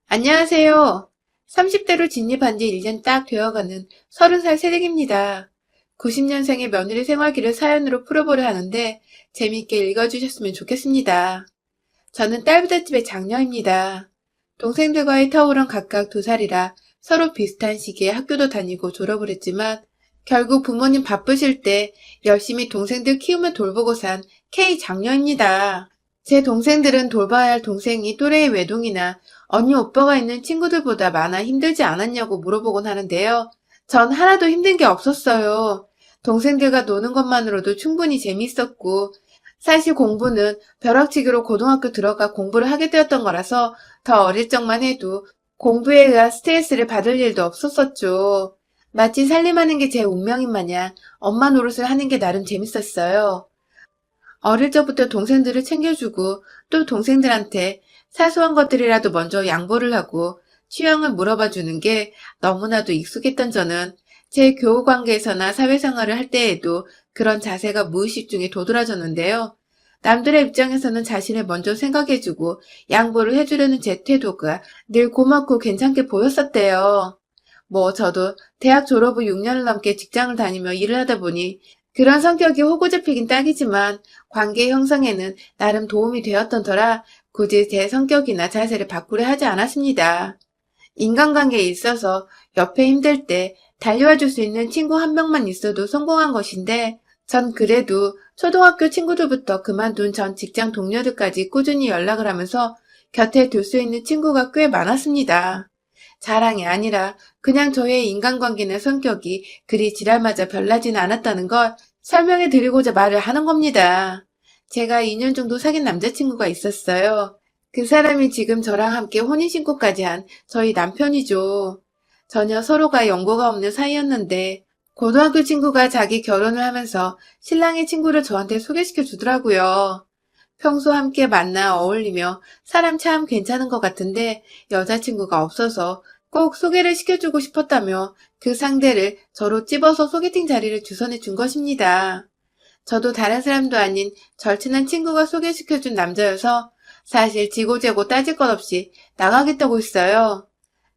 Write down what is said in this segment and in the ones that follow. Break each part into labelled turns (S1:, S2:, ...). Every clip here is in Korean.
S1: 안녕하세요. 30대로 진입한 지 1년 딱 되어가는 30살 새댁입니다. 90년생의 며느리 생활기를 사연으로 풀어보려 하는데 재미있게 읽어주셨으면 좋겠습니다. 저는 딸부잣집의 장녀입니다. 동생들과의 터울은 각각 2살이라 서로 비슷한 시기에 학교도 다니고 졸업을 했지만 결국 부모님 바쁘실 때 열심히 동생들 키우며 돌보고 산 K 장녀입니다. 제 동생들은 돌봐야 할 동생이 또래의 외동이나 언니 오빠가 있는 친구들보다 많아 힘들지 않았냐고 물어보곤 하는데요. 전 하나도 힘든 게 없었어요. 동생들과 노는 것만으로도 충분히 재밌었고, 사실 공부는 벼락치기로 고등학교 들어가 공부를 하게 되었던 거라서 더 어릴 적만 해도 공부에 의한 스트레스를 받을 일도 없었었죠. 마치 살림하는 게 제 운명인 마냥 엄마 노릇을 하는 게 나름 재밌었어요. 어릴 적부터 동생들을 챙겨주고 또 동생들한테 사소한 것들이라도 먼저 양보를 하고 취향을 물어봐 주는 게 너무나도 익숙했던 저는 제 교우 관계에서나 사회생활을 할 때에도 그런 자세가 무의식 중에 도드라졌는데요. 남들의 입장에서는 자신을 먼저 생각해주고 양보를 해주려는 제 태도가 늘 고맙고 괜찮게 보였었대요. 저도 대학 졸업 후 6년을 넘게 직장을 다니며 일을 하다 보니 그런 성격이 호구잡히긴 딱이지만 관계 형성에는 나름 도움이 되었던 터라 굳이 제 성격이나 자세를 바꾸려 하지 않았습니다. 인간관계에 있어서 옆에 힘들 때 달려와 줄 수 있는 친구 한 명만 있어도 성공한 것인데 전 그래도 초등학교 친구들부터 그만둔 전 직장 동료들까지 꾸준히 연락을 하면서 곁에 둘 수 있는 친구가 꽤 많았습니다. 자랑이 아니라 그냥 저의 인간관계나 성격이 그리 지랄맞아 별나지는 않았다는 걸 설명해 드리고자 말을 하는 겁니다. 제가 2년 정도 사귄 남자친구가 있었어요. 그 사람이 지금 저랑 함께 혼인신고까지 한 저희 남편이죠. 전혀 서로가 연고가 없는 사이였는데 고등학교 친구가 자기 결혼을 하면서 신랑의 친구를 저한테 소개시켜 주더라고요. 평소 함께 만나 어울리며 사람 참 괜찮은 것 같은데 여자친구가 없어서 꼭 소개를 시켜주고 싶었다며 그 상대를 저로 찝어서 소개팅 자리를 주선해 준 것입니다. 저도 다른 사람도 아닌 절친한 친구가 소개시켜준 남자여서 사실 지고재고 따질 것 없이 나가겠다고 했어요.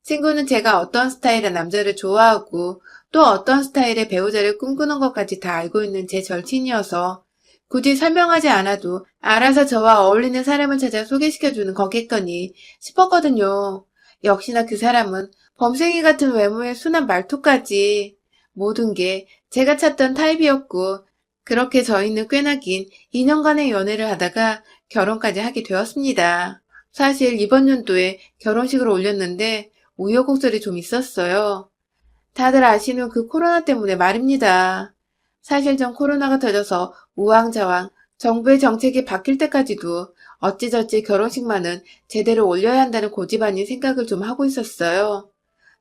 S1: 친구는 제가 어떤 스타일의 남자를 좋아하고 또 어떤 스타일의 배우자를 꿈꾸는 것까지 다 알고 있는 제 절친이어서 굳이 설명하지 않아도 알아서 저와 어울리는 사람을 찾아 소개시켜주는 거겠거니 싶었거든요. 역시나 그 사람은 범생이 같은 외모의 순한 말투까지 모든 게 제가 찾던 타입이었고 그렇게 저희는 꽤나 긴 2년간의 연애를 하다가 결혼까지 하게 되었습니다. 사실 이번 연도에 결혼식을 올렸는데 우여곡절이 좀 있었어요. 다들 아시는 그 코로나 때문에 말입니다. 사실 전 코로나가 터져서 우왕좌왕 정부의 정책이 바뀔 때까지도 어찌저찌 결혼식만은 제대로 올려야 한다는 고집 아닌 생각을 좀 하고 있었어요.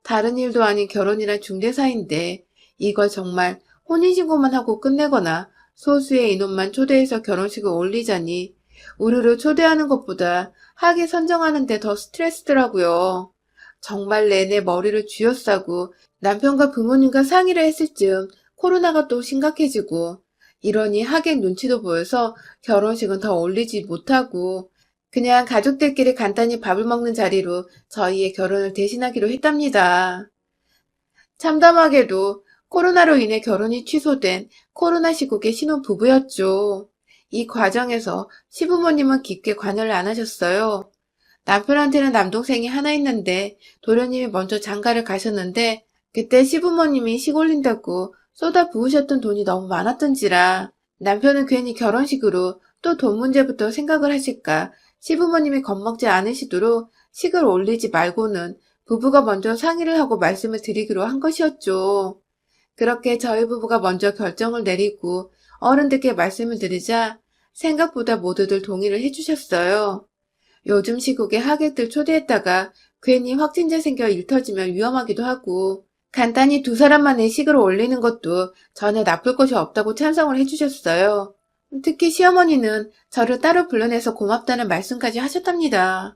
S1: 다른 일도 아닌 결혼이란 중대사인데 이걸 정말 혼인신고만 하고 끝내거나 소수의 인원만 초대해서 결혼식을 올리자니 우르르 초대하는 것보다 하게 선정하는 데 더 스트레스더라고요. 정말 내내 머리를 쥐어싸고 남편과 부모님과 상의를 했을 즈음 코로나가 또 심각해지고 이러니 하객 눈치도 보여서 결혼식은 더 올리지 못하고 그냥 가족들끼리 간단히 밥을 먹는 자리로 저희의 결혼을 대신하기로 했답니다. 참담하게도 코로나로 인해 결혼이 취소된 코로나 시국의 신혼부부였죠. 이 과정에서 시부모님은 깊게 관여를 안 하셨어요. 남편한테는 남동생이 하나 있는데 도련님이 먼저 장가를 가셨는데 그때 시부모님이 식 올린다고 쏟아 부으셨던 돈이 너무 많았던지라 남편은 괜히 결혼식으로 또 돈 문제부터 생각을 하실까 시부모님이 겁먹지 않으시도록 식을 올리지 말고는 부부가 먼저 상의를 하고 말씀을 드리기로 한 것이었죠. 그렇게 저희 부부가 먼저 결정을 내리고 어른들께 말씀을 드리자 생각보다 모두들 동의를 해주셨어요. 요즘 시국에 하객들 초대했다가 괜히 확진자 생겨 일 터지면 위험하기도 하고 간단히 2사람만 의식을 올리는 것도 전혀 나쁠 것이 없다고 찬성을 해주셨어요. 특히 시어머니는 저를 따로 불러내서 고맙다는 말씀까지 하셨답니다.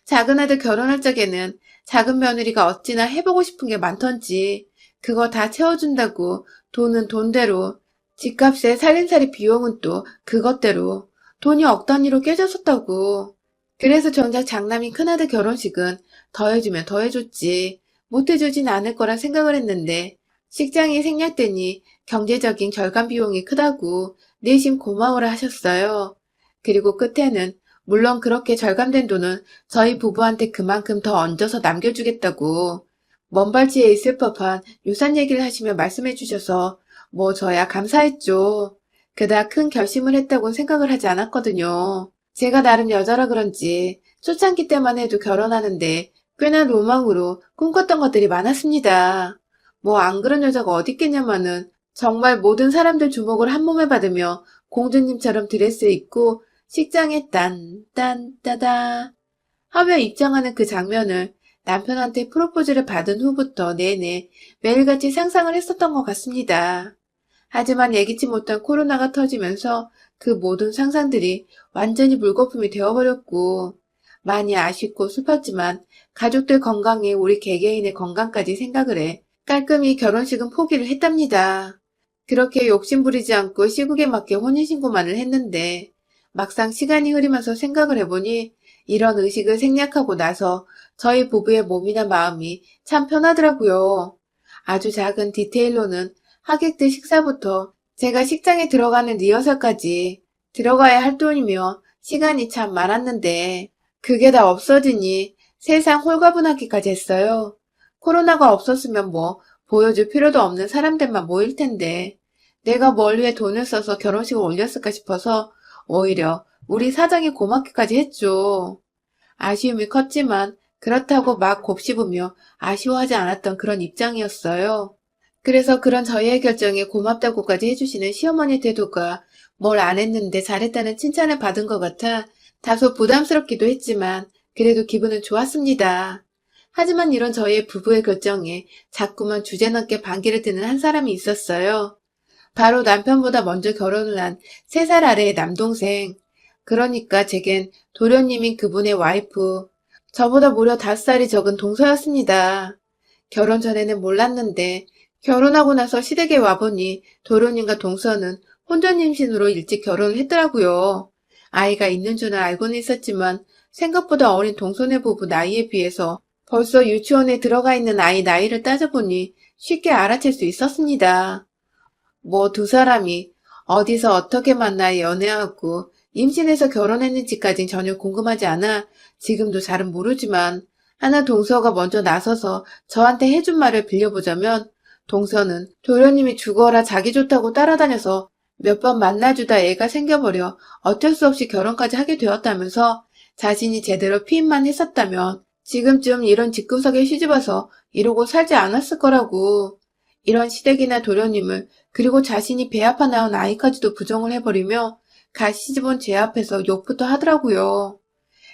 S1: 작은 아들 결혼할 적에는 작은 며느리가 어찌나 해보고 싶은 게 많던지 그거 다 채워준다고 돈은 돈대로 집값에 살림살이 비용은 또 그것대로 돈이 억 단위로 깨졌었다고 그래서 정작 장남인 큰아들 결혼식은 더해주면 더해줬지 못해주진 않을 거란 생각을 했는데 식장이 생략되니 경제적인 절감 비용이 크다고 내심 고마워라 하셨어요. 그리고 끝에는 물론 그렇게 절감된 돈은 저희 부부한테 그만큼 더 얹어서 남겨주겠다고 먼발치에 있을 법한 유산 얘기를 하시며 말씀해 주셔서 뭐 저야 감사했죠. 그닥 큰 결심을 했다고 생각을 하지 않았거든요. 제가 나름 여자라 그런지 초창기 때만 해도 결혼하는데 꽤나 로망으로 꿈꿨던 것들이 많았습니다. 뭐 안 그런 여자가 어디 있겠냐마는 정말 모든 사람들 주목을 한 몸에 받으며 공주님처럼 드레스 입고 식장에 따다 하며 입장하는 그 장면을 남편한테 프로포즈를 받은 후부터 내내 매일같이 상상을 했었던 것 같습니다. 하지만 예기치 못한 코로나가 터지면서 그 모든 상상들이 완전히 물거품이 되어버렸고 많이 아쉽고 슬펐지만 가족들 건강에 우리 개개인의 건강까지 생각을 해 깔끔히 결혼식은 포기를 했답니다. 그렇게 욕심부리지 않고 시국에 맞게 혼인신고만을 했는데 막상 시간이 흐르면서 생각을 해보니 이런 의식을 생략하고 나서 저희 부부의 몸이나 마음이 참 편하더라고요. 아주 작은 디테일로는 하객들 식사부터 제가 식장에 들어가는 리허설까지 들어가야 할 돈이며 시간이 참 많았는데 그게 다 없어지니 세상 홀가분하기까지 했어요. 코로나가 없었으면 뭐 보여줄 필요도 없는 사람들만 모일 텐데 내가 뭘 위해 돈을 써서 결혼식을 올렸을까 싶어서 오히려 우리 사장이 고맙기까지 했죠. 아쉬움이 컸지만 그렇다고 막 곱씹으며 아쉬워하지 않았던 그런 입장이었어요. 그래서 그런 저희의 결정에 고맙다고까지 해주시는 시어머니 태도가 뭘 안 했는데 잘했다는 칭찬을 받은 것 같아 다소 부담스럽기도 했지만 그래도 기분은 좋았습니다. 하지만 이런 저희의 부부의 결정에 자꾸만 주제넘게 반기를 드는 한 사람이 있었어요. 바로 남편보다 먼저 결혼을 한 3살 아래의 남동생. 그러니까 제겐 도련님인 그분의 와이프. 저보다 무려 5살이 적은 동서였습니다. 결혼 전에는 몰랐는데 결혼하고 나서 시댁에 와보니 도련님과 동서는 혼전 임신으로 일찍 결혼을 했더라고요. 아이가 있는 줄은 알고는 있었지만 생각보다 어린 동서네 부부 나이에 비해서 벌써 유치원에 들어가 있는 아이 나이를 따져보니 쉽게 알아챌 수 있었습니다. 뭐 두 사람이 어디서 어떻게 만나 연애하고 임신해서 결혼했는지까진 전혀 궁금하지 않아 지금도 잘은 모르지만 하나 동서가 먼저 나서서 저한테 해준 말을 빌려보자면 동서는 도련님이 죽어라 자기 좋다고 따라다녀서 몇 번 만나주다 애가 생겨버려 어쩔 수 없이 결혼까지 하게 되었다면서 자신이 제대로 피임만 했었다면 지금쯤 이런 집구석에 시집와서 이러고 살지 않았을 거라고. 이런 시댁이나 도련님을 그리고 자신이 배 아파 낳은 아이까지도 부정을 해버리며 갓 시집온 제 앞에서 욕부터 하더라고요.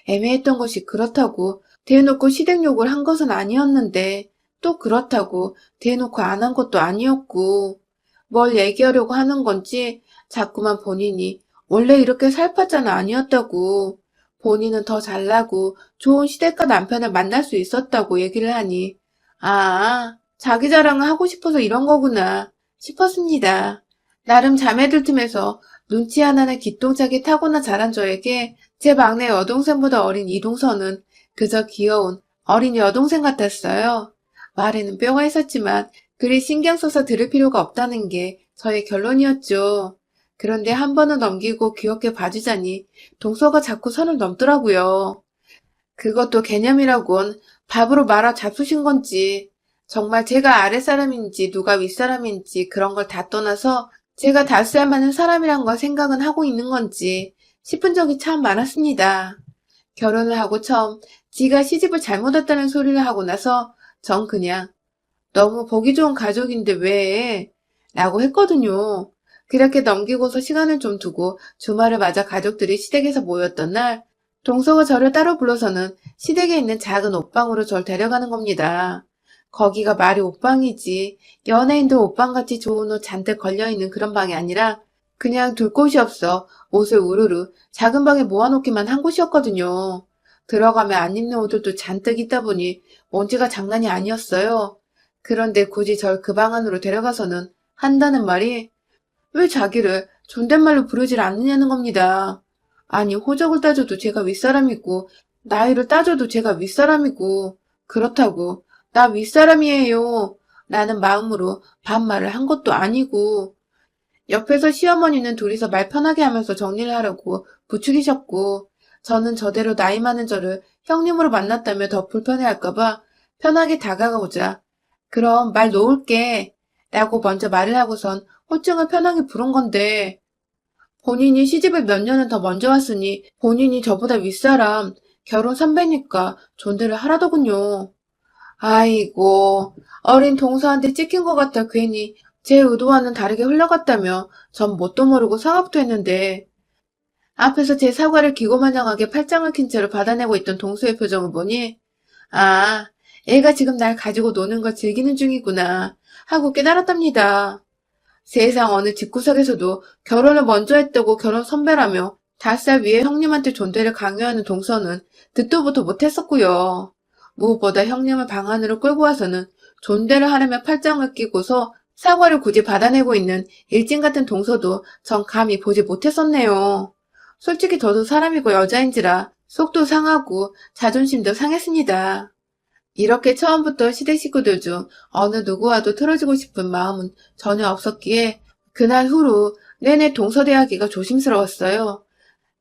S1: 애매했던 것이 그렇다고 대놓고 시댁 욕을 한 것은 아니었는데 또 그렇다고 대놓고 안 한 것도 아니었고 뭘 얘기하려고 하는 건지 자꾸만 본인이 원래 이렇게 살팔자는 아니었다고 본인은 더 잘나고 좋은 시댁과 남편을 만날 수 있었다고 얘기를 하니 아, 자기 자랑을 하고 싶어서 이런 거구나 싶었습니다. 나름 자매들 틈에서 눈치 하나는 기똥차게 타고나 자란 저에게 제 막내 여동생보다 어린 이동서는 그저 귀여운 어린 여동생 같았어요. 말에는 뼈가 있었지만 그리 신경 써서 들을 필요가 없다는 게 저의 결론이었죠. 그런데 한 번은 넘기고 귀엽게 봐주자니 동서가 자꾸 선을 넘더라고요. 그것도 개념이라곤 밥으로 말아 잡수신 건지 정말 제가 아랫사람인지 누가 윗사람인지 그런 걸 다 떠나서 제가 다스려야 하는 사람이란 걸 생각은 하고 있는 건지 싶은 적이 참 많았습니다. 결혼을 하고 처음 지가 시집을 잘못 왔다는 소리를 하고 나서 전 그냥 너무 보기 좋은 가족인데 왜? 라고 했거든요. 그렇게 넘기고서 시간을 좀 두고 주말을 맞아 가족들이 시댁에서 모였던 날 동서가 저를 따로 불러서는 시댁에 있는 작은 옷방으로 절 데려가는 겁니다. 거기가 말이 옷방이지 연예인들 옷방같이 좋은 옷 잔뜩 걸려있는 그런 방이 아니라 그냥 둘 곳이 없어 옷을 우르르 작은 방에 모아놓기만 한 곳이었거든요. 들어가면 안 입는 옷들도 잔뜩 있다 보니 먼지가 장난이 아니었어요. 그런데 굳이 절 그 방 안으로 데려가서는 한다는 말이 왜 자기를 존댓말로 부르질 않느냐는 겁니다. 아니, 호적을 따져도 제가 윗사람이고, 나이를 따져도 제가 윗사람이고, 그렇다고, 나 윗사람이에요. 라는 마음으로 반말을 한 것도 아니고, 옆에서 시어머니는 둘이서 말 편하게 하면서 정리를 하라고 부추기셨고, 저는 저대로 나이 많은 저를 형님으로 만났다며 더 불편해할까봐 편하게 다가가고자, 그럼 말 놓을게. 라고 먼저 말을 하고선 호칭을 편하게 부른 건데, 본인이 시집을 몇 년은 더 먼저 왔으니 본인이 저보다 윗사람, 결혼 선배니까 존대를 하라더군요. 아이고, 어린 동서한테 찍힌 것 같아 괜히 제 의도와는 다르게 흘러갔다며 전 뭣도 모르고 사과도 했는데, 앞에서 제 사과를 기고만장하게 팔짱을 낀 채로 받아내고 있던 동서의 표정을 보니, 아, 애가 지금 날 가지고 노는 걸 즐기는 중이구나 하고 깨달았답니다. 세상 어느 집구석에서도 결혼을 먼저 했다고 결혼 선배라며 5살 위에 형님한테 존대를 강요하는 동서는 듣도 보도 못했었고요. 무엇보다 형님을 방 안으로 끌고 와서는 존대를 하려며 팔짱을 끼고서 사과를 굳이 받아내고 있는 일진 같은 동서도 전 감히 보지 못했었네요. 솔직히 저도 사람이고 여자인지라 속도 상하고 자존심도 상했습니다. 이렇게 처음부터 시댁 식구들 중 어느 누구와도 틀어지고 싶은 마음은 전혀 없었기에 그날 후로 내내 동서대하기가 조심스러웠어요.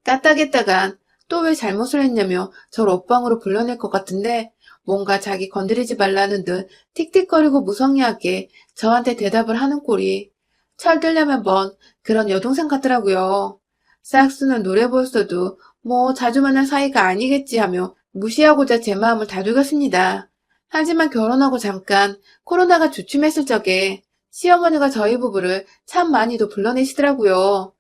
S1: 까딱했다간 또 왜 잘못을 했냐며 저를 옷방으로 불러낼 것 같은데 뭔가 자기 건드리지 말라는 듯 틱틱거리고 무성의하게 저한테 대답을 하는 꼴이 철들려면 뭔 그런 여동생 같더라고요. 싹수는 노래 보였어도 뭐 자주 만난 사이가 아니겠지 하며 무시하고자 제 마음을 다독였습니다. 하지만 결혼하고 잠깐 코로나가 주춤했을 적에 시어머니가 저희 부부를 참 많이도 불러내시더라고요.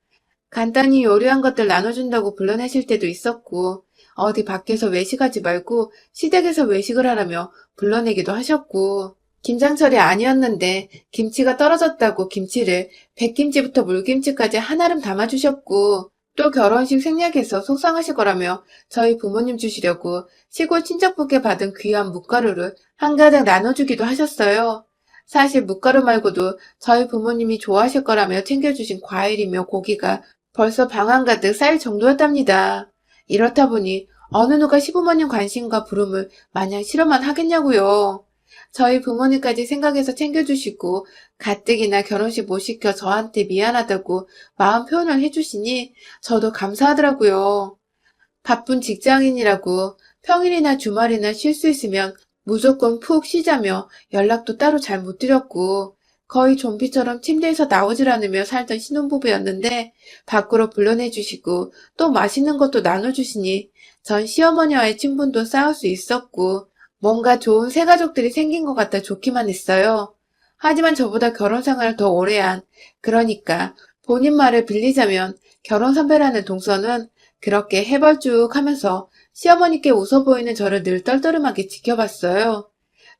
S1: 간단히 요리한 것들 나눠준다고 불러내실 때도 있었고, 어디 밖에서 외식하지 말고 시댁에서 외식을 하라며 불러내기도 하셨고, 김장철이 아니었는데 김치가 떨어졌다고 김치를 백김치부터 물김치까지 한아름 담아주셨고, 또 결혼식 생략해서 속상하실 거라며 저희 부모님 주시려고 시골 친척분께 받은 귀한 묵가루를 한가득 나눠주기도 하셨어요. 사실 묵가루 말고도 저희 부모님이 좋아하실 거라며 챙겨주신 과일이며 고기가 벌써 방 한가득 쌓일 정도였답니다. 이렇다 보니 어느 누가 시부모님 관심과 부름을 마냥 싫어만 하겠냐고요. 저희 부모님까지 생각해서 챙겨주시고 가뜩이나 결혼식 못 시켜 저한테 미안하다고 마음 표현을 해주시니 저도 감사하더라고요. 바쁜 직장인이라고 평일이나 주말이나 쉴 수 있으면 무조건 푹 쉬자며 연락도 따로 잘 못 드렸고 거의 좀비처럼 침대에서 나오질 않으며 살던 신혼부부였는데 밖으로 불러내주시고 또 맛있는 것도 나눠주시니 전 시어머니와의 친분도 쌓을 수 있었고 뭔가 좋은 새가족들이 생긴 것 같아 좋기만 했어요. 하지만 저보다 결혼 생활을 더 오래 한, 그러니까 본인 말을 빌리자면 결혼 선배라는 동서는 그렇게 해벌쭉 하면서 시어머니께 웃어 보이는 저를 늘 떨떠름하게 지켜봤어요.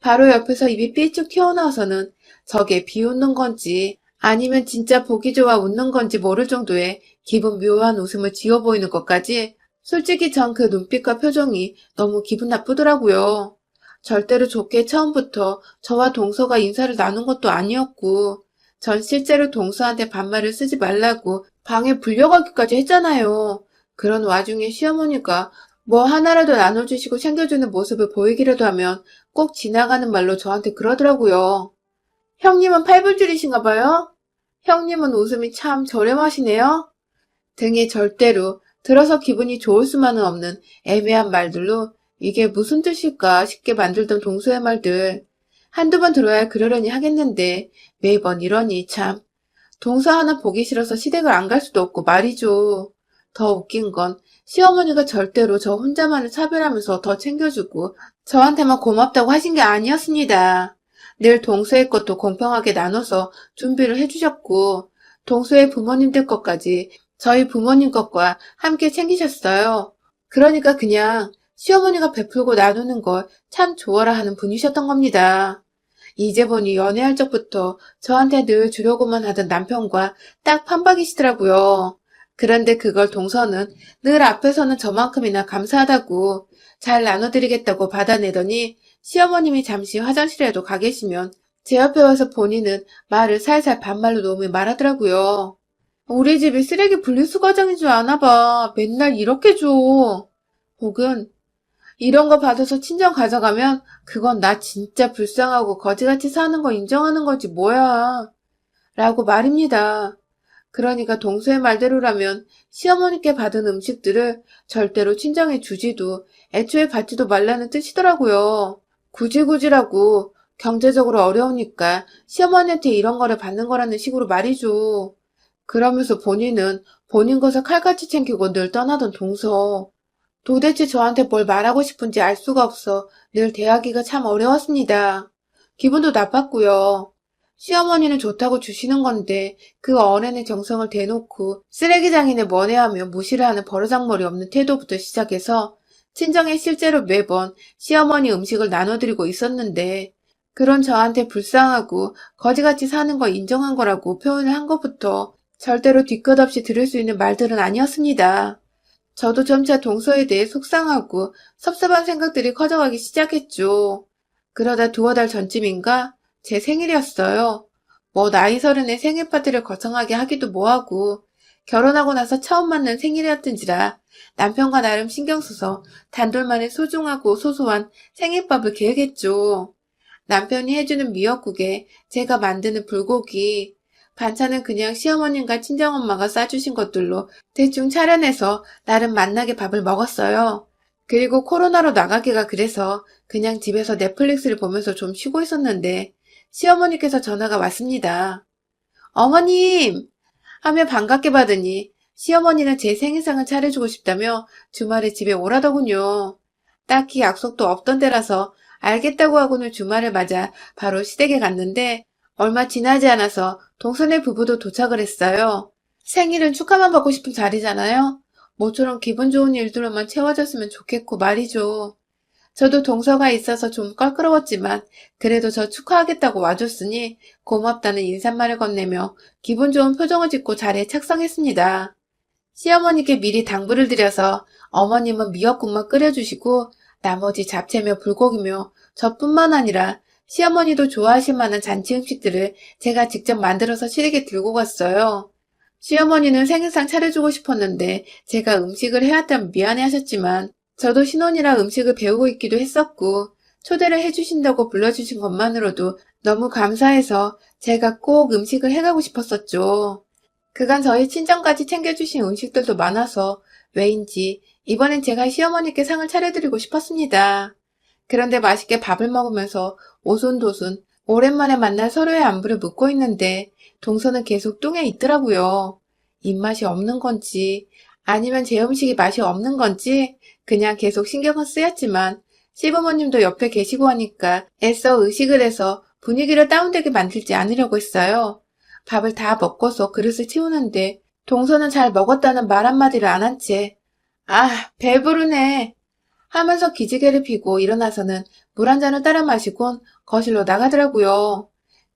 S1: 바로 옆에서 입이 삐쭉 튀어나와서는 저게 비웃는 건지 아니면 진짜 보기 좋아 웃는 건지 모를 정도의 기분 묘한 웃음을 지어 보이는 것까지 솔직히 전 그 눈빛과 표정이 너무 기분 나쁘더라고요. 절대로 좋게 처음부터 저와 동서가 인사를 나눈 것도 아니었고 전 실제로 동서한테 반말을 쓰지 말라고 방에 불려가기까지 했잖아요. 그런 와중에 시어머니가 뭐 하나라도 나눠주시고 챙겨주는 모습을 보이기라도 하면 꼭 지나가는 말로 저한테 그러더라고요. 형님은 팔불줄이신가 봐요? 형님은 웃음이 참 저렴하시네요? 등의 절대로 들어서 기분이 좋을 수만은 없는 애매한 말들로 이게 무슨 뜻일까 싶게 만들던 동서의 말들. 한두 번 들어야 그러려니 하겠는데 매번 이러니 참. 동서 하나 보기 싫어서 시댁을 안 갈 수도 없고 말이죠. 더 웃긴 건 시어머니가 절대로 저 혼자만을 차별하면서 더 챙겨주고 저한테만 고맙다고 하신 게 아니었습니다. 늘 동서의 것도 공평하게 나눠서 준비를 해주셨고 동서의 부모님들 것까지 저희 부모님 것과 함께 챙기셨어요. 그러니까 그냥 시어머니가 베풀고 나누는 걸 참 좋아라 하는 분이셨던 겁니다. 이제 보니 연애할 적부터 저한테 늘 주려고만 하던 남편과 딱 판박이시더라고요. 그런데 그걸 동서는 늘 앞에서는 저만큼이나 감사하다고 잘 나눠드리겠다고 받아내더니 시어머님이 잠시 화장실에도 가 계시면 제 옆에 와서 본인은 말을 살살 반말로 놓으며 말하더라고요. 우리 집이 쓰레기 분리수 과장인 줄 아나 봐. 맨날 이렇게 줘. 혹은 이런 거 받아서 친정 가져가면 그건 나 진짜 불쌍하고 거지같이 사는 거 인정하는 거지 뭐야. 라고 말입니다. 그러니까 동서의 말대로라면 시어머니께 받은 음식들을 절대로 친정에 주지도 애초에 받지도 말라는 뜻이더라고요. 굳이라고 경제적으로 어려우니까 시어머니한테 이런 거를 받는 거라는 식으로 말이죠. 그러면서 본인은 본인 것을 칼같이 챙기고 늘 떠나던 동서. 도대체 저한테 뭘 말하고 싶은지 알 수가 없어 늘 대하기가 참 어려웠습니다. 기분도 나빴고요. 시어머니는 좋다고 주시는 건데 그 어른의 정성을 대놓고 쓰레기장이네 뭐네하며 무시를 하는 버르장머리 없는 태도부터 시작해서 친정에 실제로 매번 시어머니 음식을 나눠드리고 있었는데 그런 저한테 불쌍하고 거지같이 사는 거 인정한 거라고 표현을 한 것부터 절대로 뒤끝없이 들을 수 있는 말들은 아니었습니다. 저도 점차 동서에 대해 속상하고 섭섭한 생각들이 커져가기 시작했죠. 그러다 두어 달 전쯤인가 제 생일이었어요. 뭐 나이 서른에 생일 파티를 거창하게 하기도 뭐하고 결혼하고 나서 처음 맞는 생일이었던지라 남편과 나름 신경 써서 단돌만의 소중하고 소소한 생일밥을 계획했죠. 남편이 해주는 미역국에 제가 만드는 불고기, 반찬은 그냥 시어머님과 친정엄마가 싸주신 것들로 대충 차려내서 나름 맛나게 밥을 먹었어요. 그리고 코로나로 나가기가 그래서 그냥 집에서 넷플릭스를 보면서 좀 쉬고 있었는데 시어머니께서 전화가 왔습니다. 어머님! 하며 반갑게 받으니 시어머니는 제 생일상을 차려주고 싶다며 주말에 집에 오라더군요. 딱히 약속도 없던 때라서 알겠다고 하고는 주말을 맞아 바로 시댁에 갔는데 얼마 지나지 않아서 동서네 부부도 도착을 했어요. 생일은 축하만 받고 싶은 자리잖아요. 모처럼 기분 좋은 일들로만 채워졌으면 좋겠고 말이죠. 저도 동서가 있어서 좀 껄끄러웠지만 그래도 저 축하하겠다고 와줬으니 고맙다는 인사말을 건네며 기분 좋은 표정을 짓고 자리에 착석했습니다. 시어머니께 미리 당부를 드려서 어머님은 미역국만 끓여주시고 나머지 잡채며 불고기며 저뿐만 아니라 시어머니도 좋아하실 만한 잔치 음식들을 제가 직접 만들어서 시댁에 들고 갔어요. 시어머니는 생일상 차려주고 싶었는데 제가 음식을 해왔다면 미안해하셨지만 저도 신혼이라 음식을 배우고 있기도 했었고 초대를 해주신다고 불러주신 것만으로도 너무 감사해서 제가 꼭 음식을 해가고 싶었었죠. 그간 저희 친정까지 챙겨주신 음식들도 많아서 왜인지 이번엔 제가 시어머니께 상을 차려드리고 싶었습니다. 그런데 맛있게 밥을 먹으면서 오손도손 오랜만에 만날 서로의 안부를 묻고 있는데 동서는 계속 뚱에 있더라고요. 입맛이 없는 건지 아니면 제 음식이 맛이 없는 건지 그냥 계속 신경은 쓰였지만 시부모님도 옆에 계시고 하니까 애써 의식을 해서 분위기를 다운되게 만들지 않으려고 했어요. 밥을 다 먹고서 그릇을 치우는데 동서는 잘 먹었다는 말 한마디를 안 한 채 아, 배부르네 하면서 기지개를 피고 일어나서는 물 한 잔을 따라 마시곤 거실로 나가더라고요.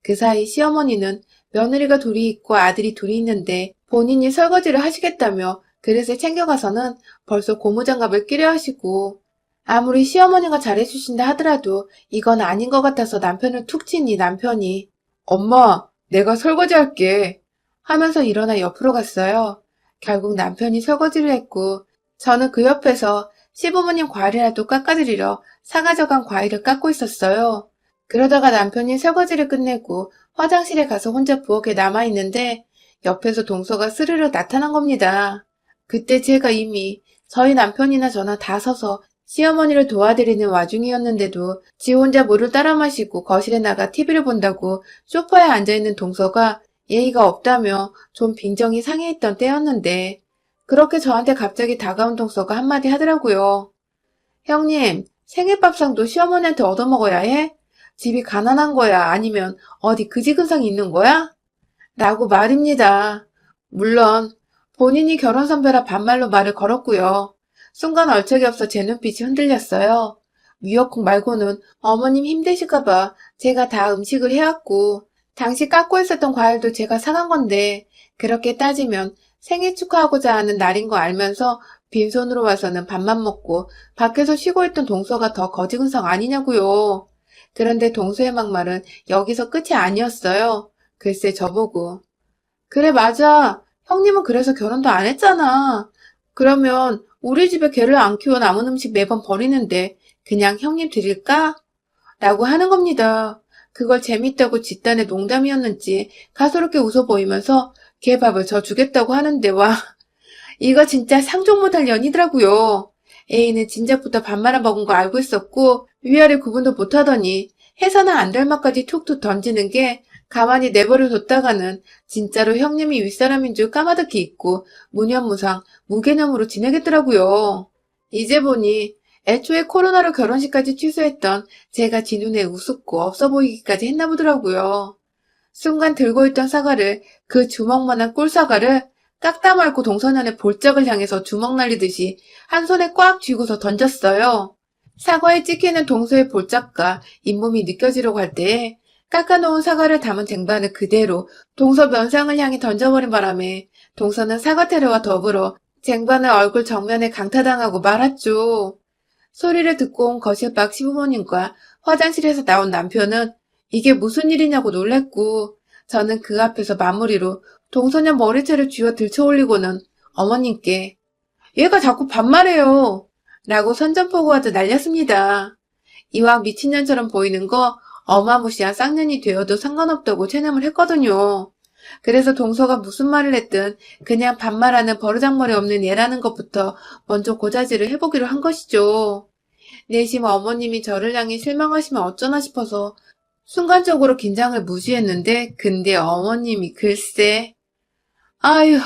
S1: 그 사이 시어머니는 며느리가 둘이 있고 아들이 둘이 있는데 본인이 설거지를 하시겠다며 그릇을 챙겨가서는 벌써 고무장갑을 끼려 하시고 아무리 시어머니가 잘해주신다 하더라도 이건 아닌 것 같아서 남편을 툭 치니 남편이 엄마, 내가 설거지할게 하면서 일어나 옆으로 갔어요. 결국 남편이 설거지를 했고 저는 그 옆에서 시부모님 과일이라도 깎아드리러 사가져간 과일을 깎고 있었어요. 그러다가 남편이 설거지를 끝내고 화장실에 가서 혼자 부엌에 남아있는데 옆에서 동서가 스르르 나타난 겁니다. 그때 제가 이미 저희 남편이나 저나 다 서서 시어머니를 도와드리는 와중이었는데도 지 혼자 물을 따라 마시고 거실에 나가 TV를 본다고 소파에 앉아있는 동서가 예의가 없다며 좀 빈정이 상해있던 때였는데 그렇게 저한테 갑자기 다가온 동서가 한마디 하더라고요. 형님, 생일밥상도 시어머니한테 얻어먹어야 해? 집이 가난한 거야? 아니면 어디 그지근상이 있는 거야? 라고 말입니다. 물론 본인이 결혼 선배라 반말로 말을 걸었고요. 순간 얼척이 없어 제 눈빛이 흔들렸어요. 미역국 말고는 어머님 힘드실까봐 제가 다 음식을 해왔고 당시 깎고 있었던 과일도 제가 사간 건데 그렇게 따지면 생일 축하하고자 하는 날인 거 알면서 빈손으로 와서는 밥만 먹고 밖에서 쉬고 있던 동서가 더 거지근상 아니냐고요. 그런데 동서의 막말은 여기서 끝이 아니었어요. 글쎄 저보고 그래 맞아. 형님은 그래서 결혼도 안 했잖아. 그러면 우리 집에 개를 안 키워 남은 음식 매번 버리는데 그냥 형님 드릴까? 라고 하는 겁니다. 그걸 재밌다고 집단의 농담이었는지 가소롭게 웃어 보이면서 개밥을 저 주겠다고 하는데 와, 이거 진짜 상종 못할 년이더라고요. A는 진작부터 밥 말아 먹은 거 알고 있었고 위아래 구분도 못하더니 해서는 안 될 말까지 툭툭 던지는 게 가만히 내버려 뒀다가는 진짜로 형님이 윗사람인 줄 까마득히 잊고 무념무상 무개념으로 지내겠더라고요. 이제 보니 애초에 코로나로 결혼식까지 취소했던 제가 지 눈에 우습고 없어 보이기까지 했나 보더라고요. 순간 들고 있던 사과를, 그 주먹만한 꿀사과를 깎다 말고 동서년의 볼적을 향해서 주먹 날리듯이 한 손에 꽉 쥐고서 던졌어요. 사과에 찍히는 동서의 볼적과 잇몸이 느껴지려고 할 때에 깎아놓은 사과를 담은 쟁반을 그대로 동서 면상을 향해 던져버린 바람에 동서는 사과테레와 더불어 쟁반을 얼굴 정면에 강타당하고 말았죠. 소리를 듣고 온 거실 밖 시부모님과 화장실에서 나온 남편은 이게 무슨 일이냐고 놀랬고, 저는 그 앞에서 마무리로 동소년 머리채를 쥐어 들쳐올리고는 어머님께 얘가 자꾸 반말해요 라고 선전포고하듯 날렸습니다. 이왕 미친년처럼 보이는 거 어마무시한 쌍년이 되어도 상관없다고 체념을 했거든요. 그래서 동서가 무슨 말을 했든 그냥 반말하는 버르장머리 없는 얘라는 것부터 먼저 고자질을 해보기로 한 것이죠. 내심 어머님이 저를 향해 실망하시면 어쩌나 싶어서 순간적으로 긴장을 무시했는데, 근데 어머님이 글쎄, 아휴,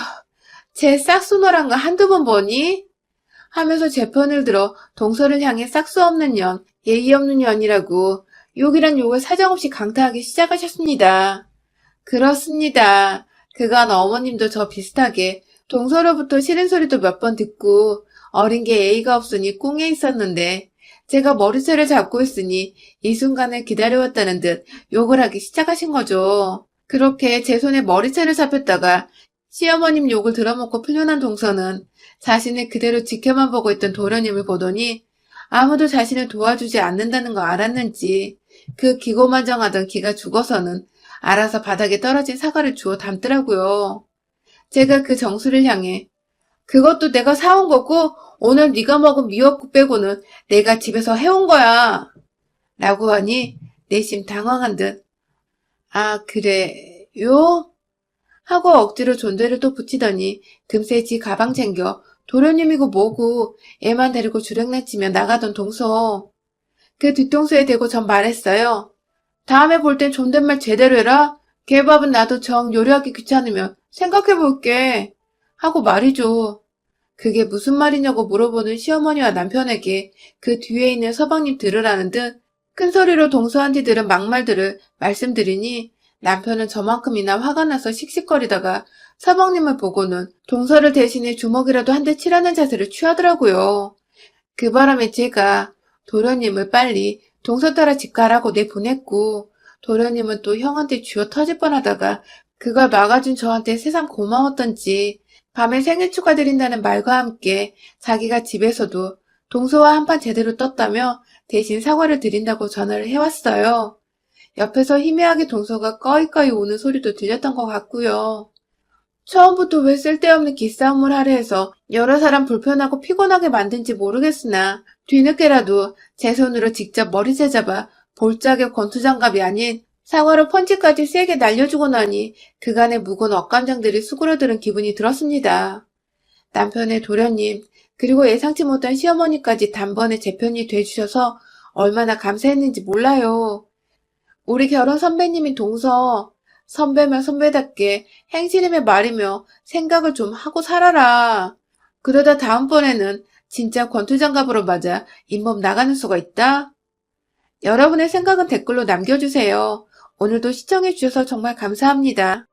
S1: 쟤 싹수노란 거 한두 번 보니? 하면서 제 편을 들어 동서를 향해 싹수 없는 년, 예의 없는 년이라고 욕이란 욕을 사정없이 강타하기 시작하셨습니다. 그렇습니다. 그간 어머님도 저 비슷하게 동서로부터 싫은 소리도 몇 번 듣고 어린 게 예의가 없으니 꿍에 있었는데 제가 머리채를 잡고 있으니 이 순간을 기다려왔다는 듯 욕을 하기 시작하신 거죠. 그렇게 제 손에 머리채를 잡혔다가 시어머님 욕을 들어먹고 풀려난 동서는 자신을 그대로 지켜만 보고 있던 도련님을 보더니 아무도 자신을 도와주지 않는다는 거 알았는지 그 기고만장하던 기가 죽어서는 알아서 바닥에 떨어진 사과를 주워 담더라고요. 제가 그 정수를 향해 그것도 내가 사온 거고 오늘 네가 먹은 미역국 빼고는 내가 집에서 해온 거야 라고 하니 내심 당황한 듯 아 그래요? 하고 억지로 존대를 또 붙이더니 금세 지 가방 챙겨 도련님이고 뭐고 애만 데리고 주랭랑치며 나가던 동서. 그 뒷동서에 대고 전 말했어요. 다음에 볼 땐 존댓말 제대로 해라. 개밥은 나도 정 요리하기 귀찮으면 생각해볼게. 하고 말이죠. 그게 무슨 말이냐고 물어보는 시어머니와 남편에게 그 뒤에 있는 서방님 들으라는 듯 큰 소리로 동서한테 들은 막말들을 말씀드리니 남편은 저만큼이나 화가 나서 씩씩거리다가 서방님을 보고는 동서를 대신해 주먹이라도 한 대 치라는 자세를 취하더라고요. 그 바람에 제가 도련님을 빨리 동서 따라 집 가라고 내보냈고 도련님은 또 형한테 쥐어 터질 뻔하다가 그걸 막아준 저한테 세상 고마웠던지 밤에 생일 축하드린다는 말과 함께 자기가 집에서도 동서와 한판 제대로 떴다며 대신 사과를 드린다고 전화를 해왔어요. 옆에서 희미하게 동서가 꺼이꺼이 우는 소리도 들렸던 것 같고요. 처음부터 왜 쓸데없는 기싸움을 하려 해서 여러 사람 불편하고 피곤하게 만든지 모르겠으나 뒤늦게라도 제 손으로 직접 머리채 잡아 볼짝의 권투장갑이 아닌 사과로 펀치까지 세게 날려주고 나니 그간의 무거운 억감정들이 수그러드는 기분이 들었습니다. 남편의 도련님 그리고 예상치 못한 시어머니까지 단번에 제 편이 돼주셔서 얼마나 감사했는지 몰라요. 우리 결혼 선배님인 동서, 선배면 선배답게 행실임에 말이며 생각을 좀 하고 살아라. 그러다 다음번에는 진짜 권투장갑으로 맞아 잇몸 나가는 수가 있다. 여러분의 생각은 댓글로 남겨주세요. 오늘도 시청해주셔서 정말 감사합니다.